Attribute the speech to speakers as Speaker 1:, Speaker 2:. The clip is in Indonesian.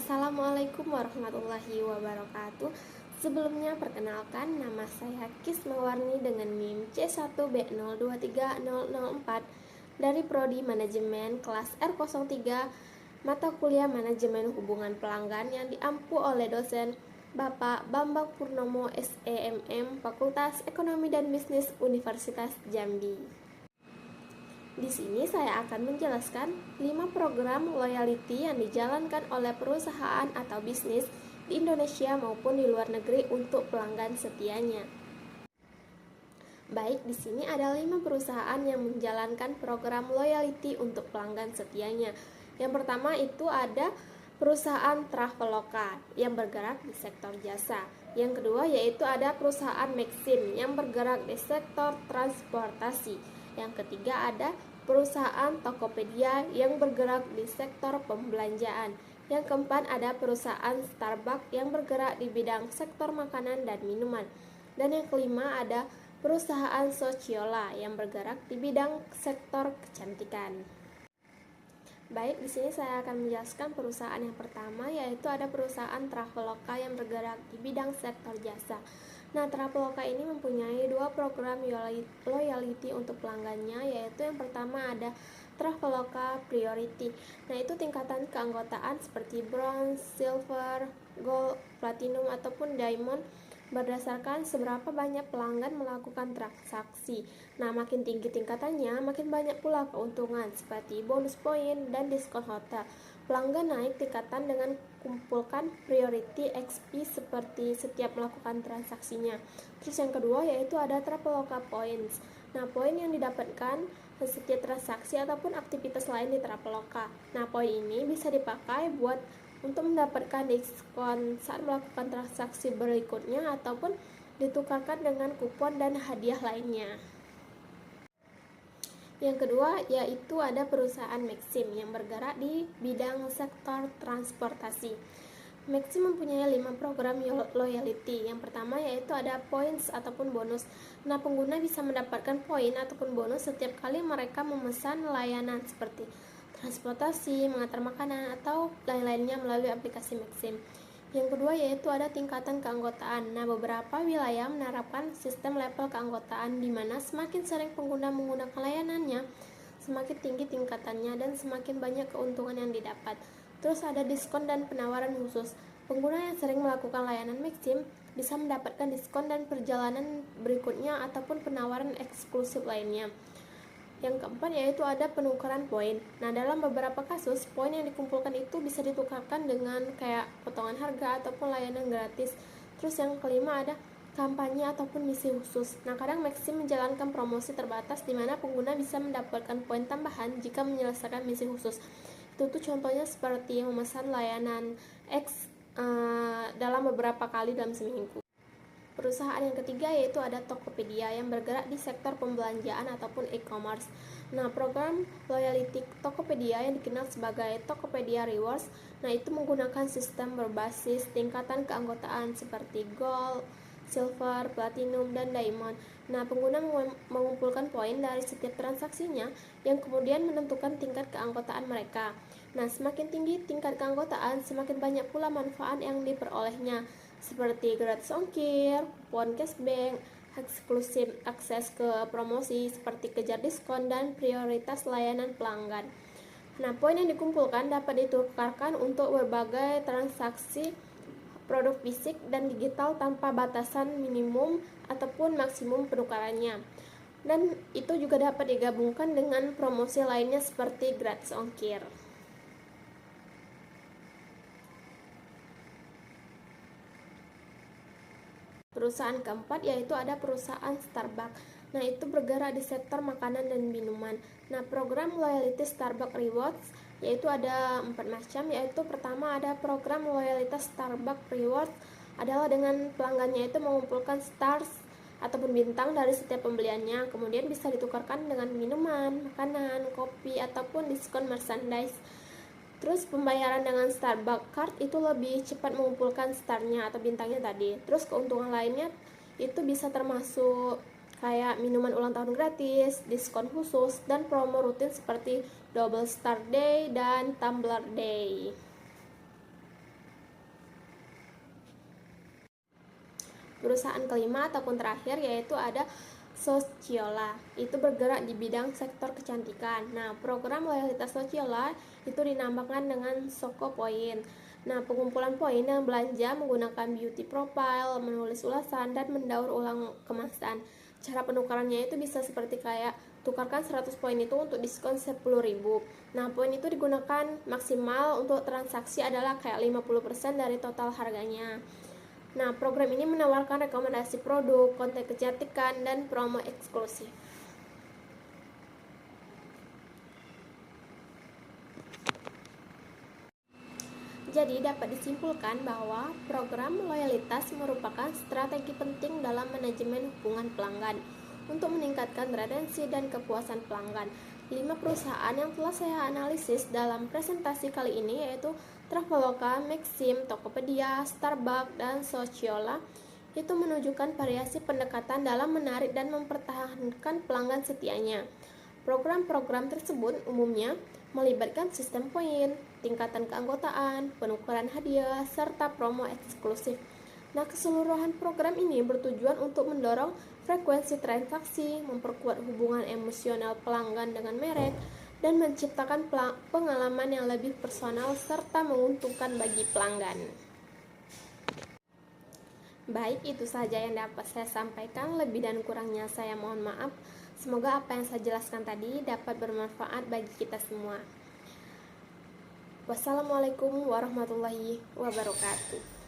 Speaker 1: Assalamualaikum warahmatullahi wabarakatuh. Sebelumnya perkenalkan, nama saya Kis Mewarni dengan NIM C1B023004 dari Prodi Manajemen kelas R03 mata kuliah Manajemen Hubungan Pelanggan yang diampu oleh dosen Bapak Bambang Purnomo SEMM Fakultas Ekonomi dan Bisnis Universitas Jambi. Di sini saya akan menjelaskan 5 program loyalty yang dijalankan oleh perusahaan atau bisnis di Indonesia maupun di luar negeri untuk pelanggan setianya. Baik, di sini ada 5 perusahaan yang menjalankan program loyalty untuk pelanggan setianya. Yang pertama itu ada perusahaan Traveloka yang bergerak di sektor jasa. Yang kedua yaitu ada perusahaan Maxim yang bergerak di sektor transportasi. Yang ketiga ada perusahaan Tokopedia yang bergerak di sektor pembelanjaan. Yang keempat ada perusahaan Starbucks yang bergerak di bidang sektor makanan dan minuman. Dan yang kelima ada perusahaan Sociola yang bergerak di bidang sektor kecantikan. Baik, di sini saya akan menjelaskan perusahaan yang pertama, yaitu ada perusahaan Traveloka yang bergerak di bidang sektor jasa. Nah, Traveloka ini mempunyai 2 program loyalty untuk pelanggannya, yaitu yang pertama ada Traveloka Priority. Nah, itu tingkatan keanggotaan seperti bronze, silver, gold, platinum ataupun diamond berdasarkan seberapa banyak pelanggan melakukan transaksi. Nah, makin tinggi tingkatannya, makin banyak pula keuntungan seperti bonus poin dan diskon hotel. Pelanggan naik tingkatan dengan kumpulkan priority XP seperti setiap melakukan transaksinya. Terus yang kedua yaitu ada Traveloka Points. Nah, poin yang didapatkan setiap transaksi ataupun aktivitas lain di Traveloka. Nah, poin ini bisa dipakai untuk mendapatkan diskon saat melakukan transaksi berikutnya ataupun ditukarkan dengan kupon dan hadiah lainnya. Yang kedua yaitu ada perusahaan Maxim yang bergerak di bidang sektor transportasi. Maxim mempunyai 5 program loyalty. Yang pertama yaitu ada points ataupun bonus. Nah, pengguna bisa mendapatkan poin ataupun bonus setiap kali mereka memesan layanan seperti transportasi, mengantar makanan, atau lain-lainnya melalui aplikasi Maxim. Yang kedua yaitu ada tingkatan keanggotaan. Nah, beberapa wilayah menerapkan sistem level keanggotaan di mana semakin sering pengguna menggunakan layanannya, semakin tinggi tingkatannya dan semakin banyak keuntungan yang didapat. Terus ada diskon dan penawaran khusus. Pengguna yang sering melakukan layanan Maxim bisa mendapatkan diskon dan perjalanan berikutnya ataupun penawaran eksklusif lainnya. Yang keempat yaitu ada penukaran poin. Nah, dalam beberapa kasus, poin yang dikumpulkan itu bisa ditukarkan dengan kayak potongan harga ataupun layanan gratis. Terus yang kelima ada kampanye ataupun misi khusus. Nah, kadang Maxim menjalankan promosi terbatas di mana pengguna bisa mendapatkan poin tambahan jika menyelesaikan misi khusus. Itu tuh contohnya seperti memesan layanan X dalam beberapa kali dalam seminggu. Perusahaan yang ketiga yaitu ada Tokopedia yang bergerak di sektor pembelanjaan ataupun e-commerce. Nah, program loyalty Tokopedia yang dikenal sebagai Tokopedia Rewards, nah itu menggunakan sistem berbasis tingkatan keanggotaan seperti gold, silver, platinum, dan diamond. Nah, pengguna mengumpulkan poin dari setiap transaksinya yang kemudian menentukan tingkat keanggotaan mereka. Nah, semakin tinggi tingkat keanggotaan, semakin banyak pula manfaat yang diperolehnya, seperti gratis ongkir, kupon cashback, eksklusif akses ke promosi seperti kejar diskon, dan prioritas layanan pelanggan. Nah, poin yang dikumpulkan dapat ditukarkan untuk berbagai transaksi produk fisik dan digital tanpa batasan minimum ataupun maksimum penukarannya. Dan itu juga dapat digabungkan dengan promosi lainnya seperti gratis ongkir. Perusahaan keempat yaitu ada perusahaan Starbucks. Nah, itu bergerak di sektor makanan dan minuman. Nah, program loyalty Starbucks Rewards yaitu ada 4 macam, yaitu pertama ada program loyalitas Starbucks Rewards adalah dengan pelanggannya itu mengumpulkan stars ataupun bintang dari setiap pembeliannya, kemudian bisa ditukarkan dengan minuman, makanan, kopi ataupun diskon merchandise. Terus pembayaran dengan Starbucks Card itu lebih cepat mengumpulkan starnya atau bintangnya tadi. Terus keuntungan lainnya itu bisa termasuk kayak minuman ulang tahun gratis, diskon khusus, dan promo rutin seperti Double Star Day dan Tumbler Day. Perusahaan kelima ataupun terakhir yaitu ada Sociola, itu bergerak di bidang sektor kecantikan. Nah, program loyalitas Sociola itu dinamakan dengan Soko Point. Nah, pengumpulan poin yang belanja menggunakan beauty profile, menulis ulasan, dan mendaur ulang kemasan. Cara penukarannya itu bisa seperti kayak tukarkan 100 poin itu untuk diskon 10.000. Nah, poin itu digunakan maksimal untuk transaksi adalah kayak 50% dari total harganya. Nah, program ini menawarkan rekomendasi produk, konten kecantikan, dan promo eksklusif. Jadi, dapat disimpulkan bahwa program loyalitas merupakan strategi penting dalam manajemen hubungan pelanggan untuk meningkatkan retensi dan kepuasan pelanggan. 5 perusahaan yang telah saya analisis dalam presentasi kali ini yaitu Traveloka, Maxim, Tokopedia, Starbucks, dan Sociola itu menunjukkan variasi pendekatan dalam menarik dan mempertahankan pelanggan setianya. Program-program tersebut umumnya melibatkan sistem poin, tingkatan keanggotaan, penukaran hadiah, serta promo eksklusif. Nah, keseluruhan program ini bertujuan untuk mendorong frekuensi transaksi, memperkuat hubungan emosional pelanggan dengan merek, dan menciptakan pengalaman yang lebih personal serta menguntungkan bagi pelanggan. Baik, itu saja yang dapat saya sampaikan. Lebih dan kurangnya saya mohon maaf. Semoga apa yang saya jelaskan tadi dapat bermanfaat bagi kita semua. Wassalamualaikum warahmatullahi wabarakatuh.